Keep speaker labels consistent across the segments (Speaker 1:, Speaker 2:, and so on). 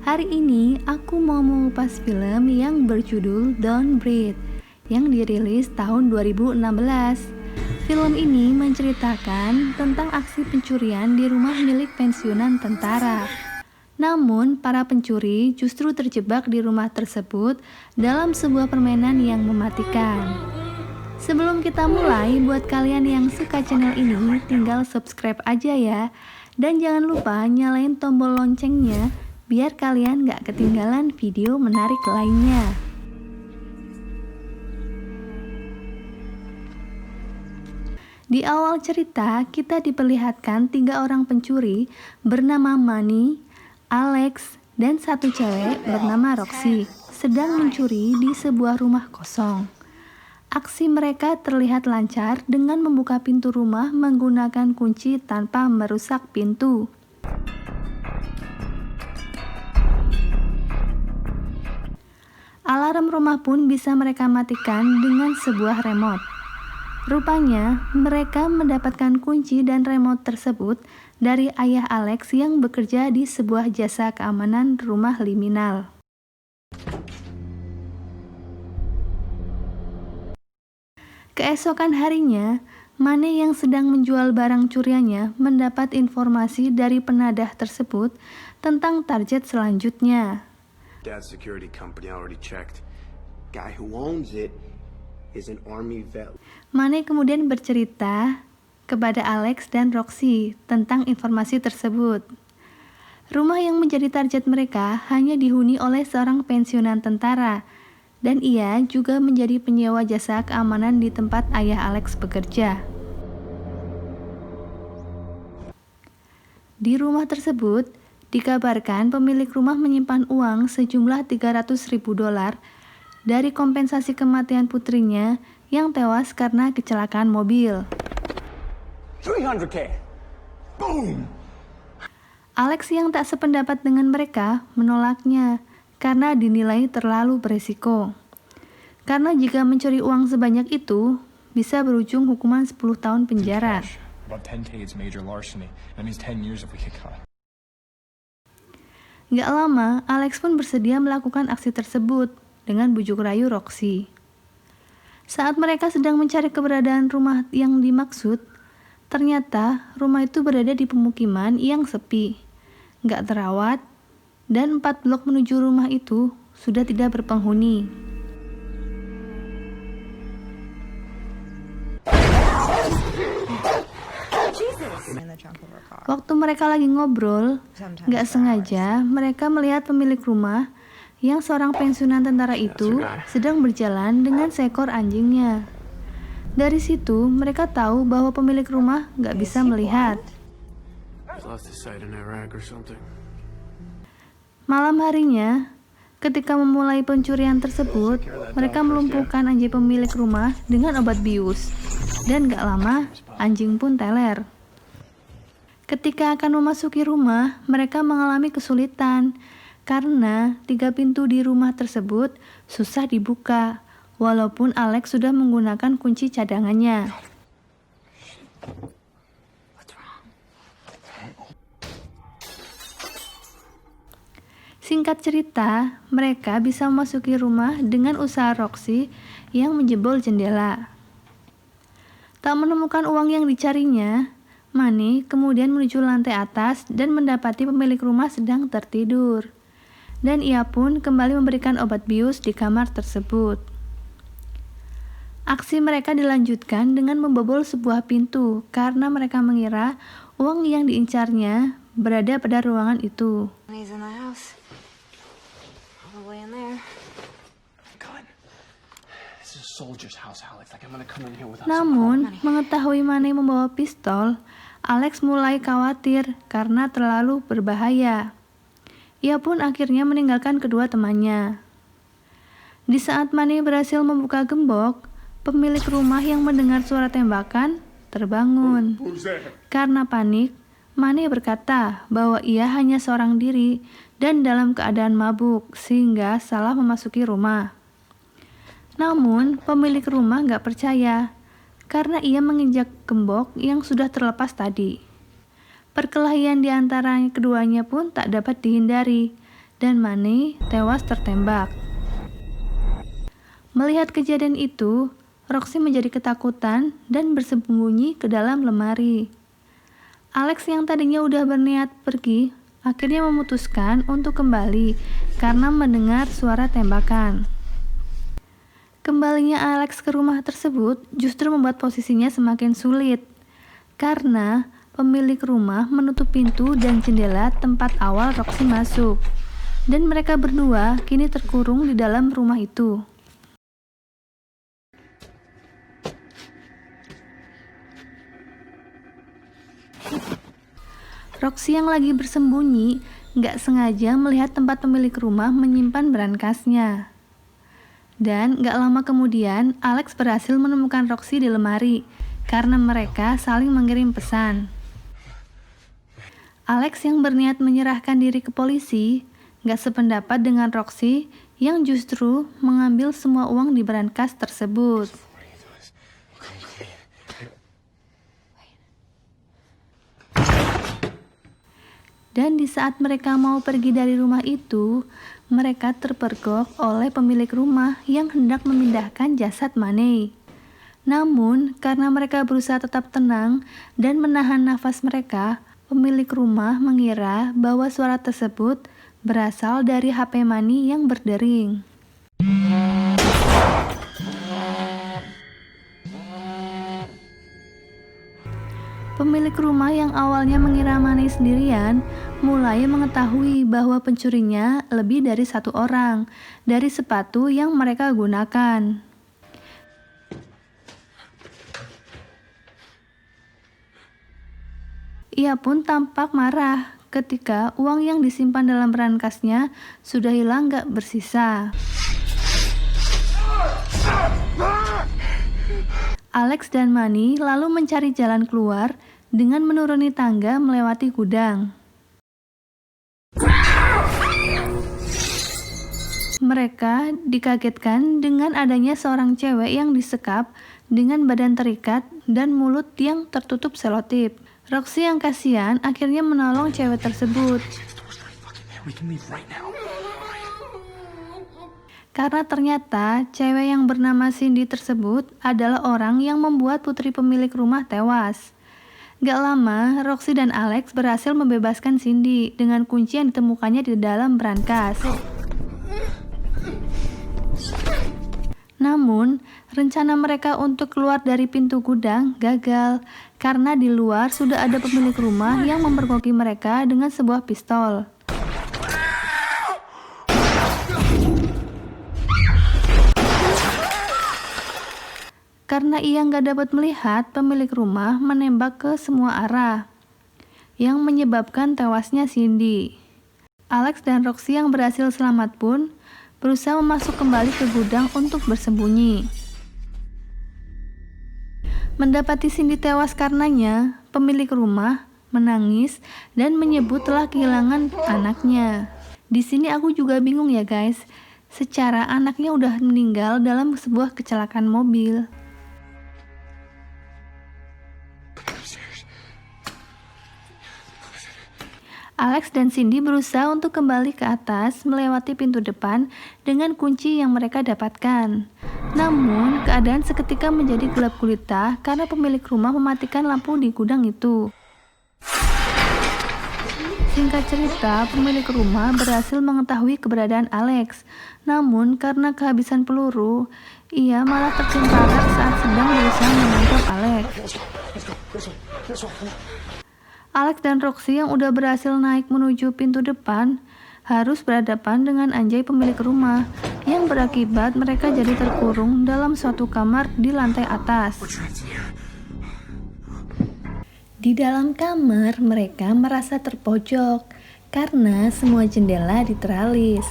Speaker 1: Hari ini aku mau mengupas film yang berjudul Don't Breathe yang dirilis tahun 2016. Film ini menceritakan tentang aksi pencurian di rumah milik pensiunan tentara. Namun, para pencuri justru terjebak di rumah tersebut dalam sebuah permainan yang mematikan. Sebelum kita mulai, buat kalian yang suka channel ini, tinggal subscribe aja ya. Dan jangan lupa nyalain tombol loncengnya, biar kalian gak ketinggalan video menarik lainnya. Di awal cerita, kita diperlihatkan 3 orang pencuri bernama Manny, Alex, dan satu cewek bernama Roxy sedang mencuri di sebuah rumah kosong. Aksi mereka terlihat lancar dengan membuka pintu rumah menggunakan kunci tanpa merusak pintu. Alarm rumah pun bisa mereka matikan dengan sebuah remote. Rupanya, mereka mendapatkan kunci dan remote tersebut dari ayah Alex yang bekerja di sebuah jasa keamanan rumah liminal. Keesokan harinya, Mane yang sedang menjual barang curiannya mendapat informasi dari penadah tersebut tentang target selanjutnya.
Speaker 2: Dad's security company already checked. Guy who owns it is an army vet.
Speaker 1: Mane kemudian bercerita kepada Alex dan Roxy tentang informasi tersebut. Rumah yang menjadi target mereka hanya dihuni oleh seorang pensiunan tentara, dan ia juga menjadi penyewa jasa keamanan di tempat ayah Alex bekerja. Di rumah tersebut, dikabarkan pemilik rumah menyimpan uang sejumlah $300.000 dari kompensasi kematian putrinya yang tewas karena kecelakaan mobil.
Speaker 2: 300K. Boom.
Speaker 1: Alex yang tak sependapat dengan mereka menolaknya karena dinilai terlalu beresiko. Karena jika mencuri uang sebanyak itu, bisa berujung hukuman 10 tahun penjara.
Speaker 3: About 10K is major larceny. That means 10 years if we get caught.
Speaker 1: Gak lama, Alex pun bersedia melakukan aksi tersebut dengan bujuk rayu Roxy. Saat mereka sedang mencari keberadaan rumah yang dimaksud, ternyata rumah itu berada di pemukiman yang sepi, gak terawat, dan 4 blok menuju rumah itu sudah tidak berpenghuni. Waktu mereka lagi ngobrol, gak sengaja mereka melihat pemilik rumah yang seorang pensiunan tentara itu sedang berjalan dengan seekor anjingnya. Dari situ mereka tahu bahwa pemilik rumah gak bisa melihat. Malam harinya, ketika memulai pencurian tersebut, mereka melumpuhkan anjing pemilik rumah dengan obat bius. Dan gak lama, anjing pun teler. Ketika akan memasuki rumah, mereka mengalami kesulitan karena 3 pintu di rumah tersebut susah dibuka, walaupun Alex sudah menggunakan kunci cadangannya. Singkat cerita, mereka bisa memasuki rumah dengan usaha Roxy yang menjebol jendela. Tak menemukan uang yang dicarinya, Mane kemudian menuju lantai atas dan mendapati pemilik rumah sedang tertidur. Dan ia pun kembali memberikan obat bius di kamar tersebut. Aksi mereka dilanjutkan dengan membobol sebuah pintu karena mereka mengira uang yang diincarnya berada pada ruangan itu. Namun, mengetahui Mane membawa pistol, Alex mulai khawatir karena terlalu berbahaya. Ia pun akhirnya meninggalkan kedua temannya. Di saat Mane berhasil membuka gembok, pemilik rumah yang mendengar suara tembakan terbangun. Karena panik, Mane berkata bahwa ia hanya seorang diri dan dalam keadaan mabuk sehingga salah memasuki rumah. Namun, pemilik rumah gak percaya karena ia menginjak gembok yang sudah terlepas tadi. Perkelahian di antara keduanya pun tak dapat dihindari dan Money tewas tertembak. Melihat kejadian itu, Roxy menjadi ketakutan dan bersembunyi ke dalam lemari. Alex yang tadinya udah berniat pergi, akhirnya memutuskan untuk kembali karena mendengar suara tembakan. Kembalinya Alex ke rumah tersebut justru membuat posisinya semakin sulit, karena pemilik rumah menutup pintu dan jendela tempat awal Roxy masuk, dan mereka berdua kini terkurung di dalam rumah itu. Roxy yang lagi bersembunyi gak sengaja melihat tempat pemilik rumah menyimpan berangkasnya. Dan gak lama kemudian Alex berhasil menemukan Roxy di lemari karena mereka saling mengirim pesan. Alex yang berniat menyerahkan diri ke polisi gak sependapat dengan Roxy yang justru mengambil semua uang di berangkas tersebut. Dan di saat mereka mau pergi dari rumah itu, mereka terpergok oleh pemilik rumah yang hendak memindahkan jasad Money. Namun, karena mereka berusaha tetap tenang dan menahan nafas mereka, pemilik rumah mengira bahwa suara tersebut berasal dari HP Money yang berdering. Pemilik rumah yang awalnya mengira Money sendirian mulai mengetahui bahwa pencurinya lebih dari satu orang dari sepatu yang mereka gunakan. Ia pun tampak marah ketika uang yang disimpan dalam berangkasnya sudah hilang gak bersisa. Alex dan Money lalu mencari jalan keluar dengan menuruni tangga melewati gudang. Mereka dikagetkan dengan adanya seorang cewek yang disekap dengan badan terikat dan mulut yang tertutup selotip. Roxy yang kasihan akhirnya menolong cewek tersebut. Karena ternyata cewek yang bernama Cindy tersebut adalah orang yang membuat putri pemilik rumah tewas. Gak lama, Roxy dan Alex berhasil membebaskan Cindy dengan kunci yang ditemukannya di dalam berangkas. Namun, rencana mereka untuk keluar dari pintu gudang gagal karena di luar sudah ada pemilik rumah yang memergoki mereka dengan sebuah pistol. Karena ia nggak dapat melihat, pemilik rumah menembak ke semua arah, yang menyebabkan tewasnya Cindy. Alex dan Roxy yang berhasil selamat pun berusaha masuk kembali ke gudang untuk bersembunyi. Mendapati Cindy tewas karenanya, pemilik rumah menangis dan menyebut telah kehilangan anaknya. Di sini aku juga bingung ya guys, secara anaknya udah meninggal dalam sebuah kecelakaan mobil. Alex dan Cindy berusaha untuk kembali ke atas melewati pintu depan dengan kunci yang mereka dapatkan. Namun, keadaan seketika menjadi gelap gulita karena pemilik rumah mematikan lampu di gudang itu. Singkat cerita, pemilik rumah berhasil mengetahui keberadaan Alex. Namun, karena kehabisan peluru, ia malah tercengkarat saat sedang berusaha menangkap Alex. Alex dan Roxy yang udah berhasil naik menuju pintu depan harus berhadapan dengan anjay pemilik rumah yang berakibat mereka jadi terkurung dalam suatu kamar di lantai atas. Di dalam kamar mereka merasa terpojok karena semua jendela diteralis.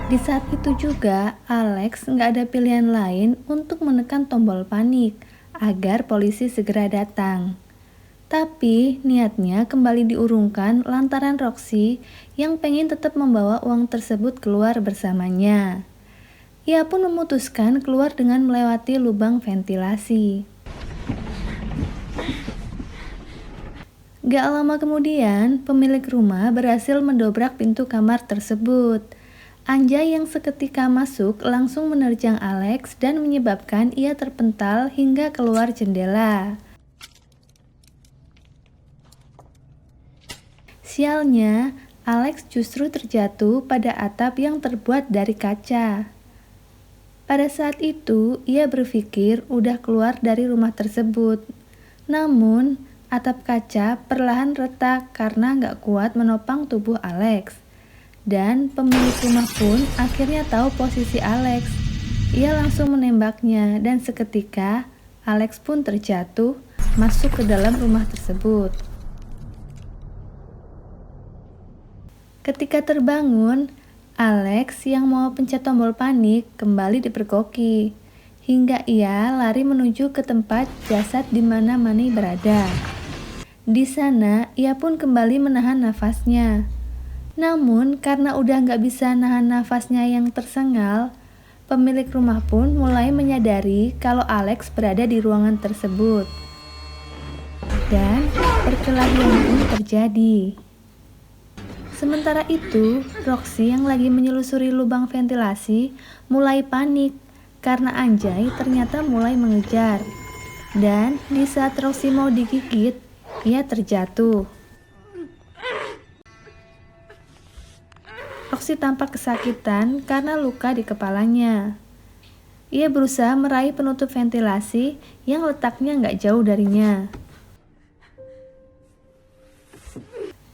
Speaker 1: Di saat itu juga Alex nggak ada pilihan lain untuk menekan tombol panik agar polisi segera datang. Tapi niatnya kembali diurungkan lantaran Roxy yang pengen tetap membawa uang tersebut keluar bersamanya. Ia pun memutuskan keluar dengan melewati lubang ventilasi. Gak lama kemudian, pemilik rumah berhasil mendobrak pintu kamar tersebut. Anjay yang seketika masuk langsung menerjang Alex dan menyebabkan ia terpental hingga keluar jendela. Sialnya, Alex justru terjatuh pada atap yang terbuat dari kaca. Pada saat itu, ia berpikir udah keluar dari rumah tersebut. Namun, atap kaca perlahan retak karena nggak kuat menopang tubuh Alex. Dan pemilik rumah pun akhirnya tahu posisi Alex. Ia langsung menembaknya dan seketika Alex pun terjatuh masuk ke dalam rumah tersebut. Ketika terbangun, Alex yang mau pencet tombol panik kembali dipergoki hingga ia lari menuju ke tempat jasad di mana Manny berada. Di sana ia pun kembali menahan nafasnya. Namun karena udah nggak bisa nahan nafasnya yang tersengal, pemilik rumah pun mulai menyadari kalau Alex berada di ruangan tersebut. Dan perkelahian pun terjadi. Sementara itu, Roxy yang lagi menyelusuri lubang ventilasi mulai panik karena Anjay ternyata mulai mengejar. Dan di saat Roxy mau digigit, ia terjatuh. Roxy tampak kesakitan karena luka di kepalanya. Ia berusaha meraih penutup ventilasi yang letaknya nggak jauh darinya.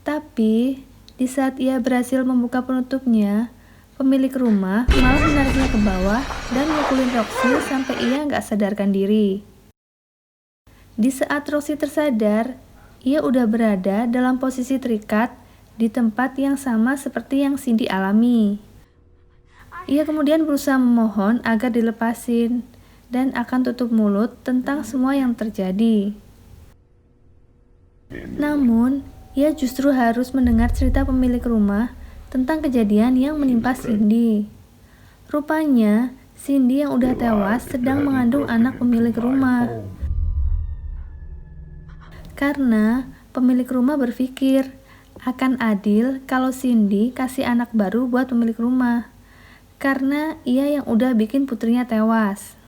Speaker 1: Tapi, di saat ia berhasil membuka penutupnya, pemilik rumah malah menariknya ke bawah dan mukulin Roxy sampai ia nggak sadarkan diri. Di saat Roxy tersadar, ia udah berada dalam posisi terikat di tempat yang sama seperti yang Cindy alami. Ia kemudian berusaha memohon agar dilepasin dan akan tutup mulut tentang semua yang terjadi. Namun, ia justru harus mendengar cerita pemilik rumah tentang kejadian yang menimpa Cindy. Rupanya, Cindy yang udah tewas sedang mengandung anak pemilik rumah. Karena pemilik rumah berpikir akan adil kalau Cindy kasih anak baru buat pemilik rumah, karena ia yang udah bikin putrinya tewas.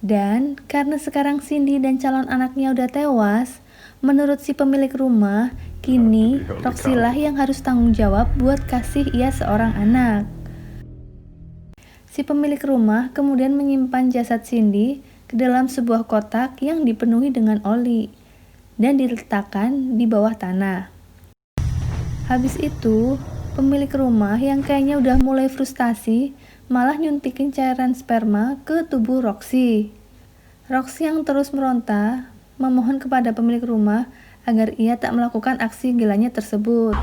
Speaker 1: Dan karena sekarang Cindy dan calon anaknya udah tewas, menurut si pemilik rumah, kini Roxy lah yang harus tanggung jawab buat kasih ia seorang anak. Si pemilik rumah kemudian menyimpan jasad Cindy ke dalam sebuah kotak yang dipenuhi dengan oli dan diletakkan di bawah tanah. Habis itu, pemilik rumah yang kayaknya udah mulai frustasi malah nyuntikin cairan sperma ke tubuh Roxy. Roxy yang terus meronta memohon kepada pemilik rumah agar ia tak melakukan aksi gilanya tersebut.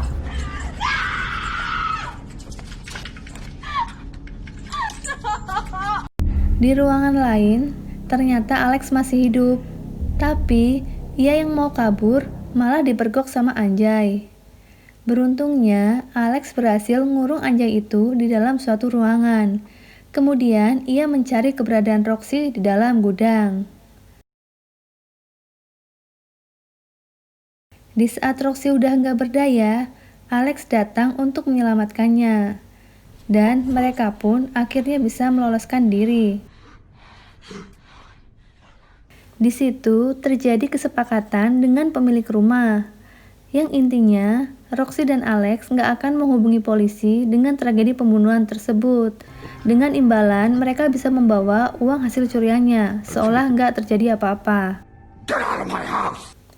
Speaker 1: Di ruangan lain, ternyata Alex masih hidup. Tapi, ia yang mau kabur malah dipergok sama Anjay. Beruntungnya, Alex berhasil ngurung Anjay itu di dalam suatu ruangan. Kemudian, ia mencari keberadaan Roxy di dalam gudang. Di saat Roxy udah nggak berdaya, Alex datang untuk menyelamatkannya. Dan mereka pun akhirnya bisa meloloskan diri. Di situ terjadi kesepakatan dengan pemilik rumah. Yang intinya, Roxy dan Alex nggak akan menghubungi polisi dengan tragedi pembunuhan tersebut. Dengan imbalan, mereka bisa membawa uang hasil curiannya, seolah nggak terjadi apa-apa.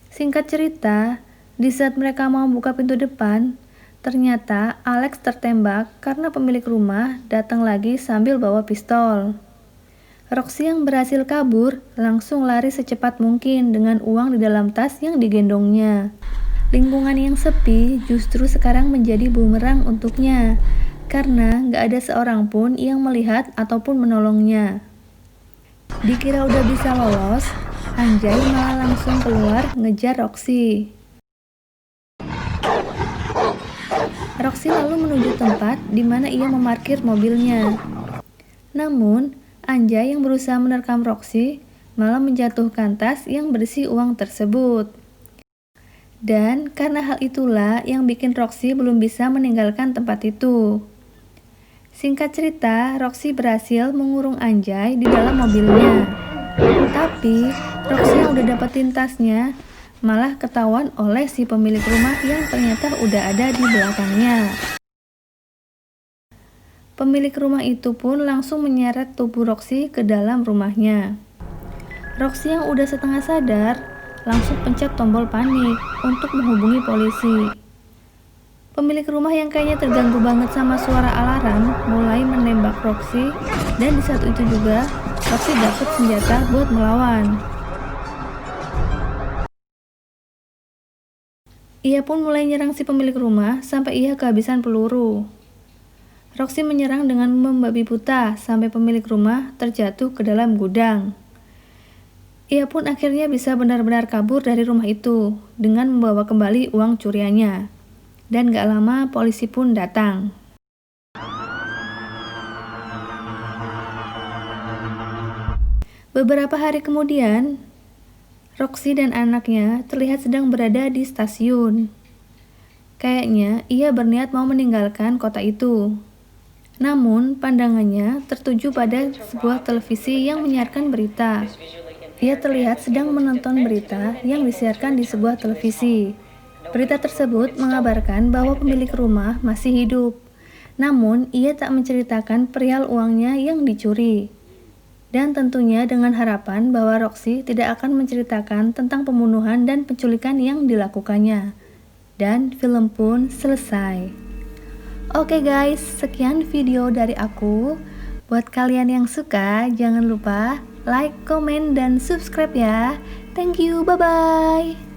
Speaker 1: Singkat cerita, di saat mereka mau buka pintu depan, ternyata Alex tertembak karena pemilik rumah datang lagi sambil bawa pistol. Roxy yang berhasil kabur langsung lari secepat mungkin dengan uang di dalam tas yang digendongnya. Lingkungan yang sepi justru sekarang menjadi bumerang untuknya, karena nggak ada seorang pun yang melihat ataupun menolongnya. Dikira udah bisa lolos, Anjay malah langsung keluar ngejar Roxy. Roxy lalu menuju tempat di mana ia memarkir mobilnya. Namun, Anjay yang berusaha menerkam Roxy malah menjatuhkan tas yang berisi uang tersebut. Dan karena hal itulah yang bikin Roxy belum bisa meninggalkan tempat itu. Singkat cerita, Roxy berhasil mengurung Anjay di dalam mobilnya. Tapi, Roxy yang udah dapetin tasnya malah ketahuan oleh si pemilik rumah yang ternyata udah ada di belakangnya. Pemilik rumah itu pun langsung menyeret tubuh Roxy ke dalam rumahnya. Roxy yang udah setengah sadar langsung pencet tombol panik untuk menghubungi polisi. Pemilik rumah yang kayaknya terganggu banget sama suara alarm mulai menembak Roxy, dan di saat itu juga Roxy dapat senjata buat melawan. Ia pun mulai nyerang si pemilik rumah sampai ia kehabisan peluru. Roxy menyerang dengan membabi buta sampai pemilik rumah terjatuh ke dalam gudang. Ia pun akhirnya bisa benar-benar kabur dari rumah itu dengan membawa kembali uang curiannya. Dan gak lama polisi pun datang. Beberapa hari kemudian, Roxy dan anaknya terlihat sedang berada di stasiun. Kayaknya ia berniat mau meninggalkan kota itu. Namun pandangannya tertuju pada sebuah televisi yang menyiarkan berita. Ia terlihat sedang menonton berita yang disiarkan di sebuah televisi. Berita tersebut mengabarkan bahwa pemilik rumah masih hidup. Namun, ia tak menceritakan perihal uangnya yang dicuri. Dan tentunya dengan harapan bahwa Roxy tidak akan menceritakan tentang pembunuhan dan penculikan yang dilakukannya. Dan film pun selesai. Oke guys, sekian video dari aku. Buat kalian yang suka, jangan lupa like, komen, dan subscribe ya. Thank you, bye-bye.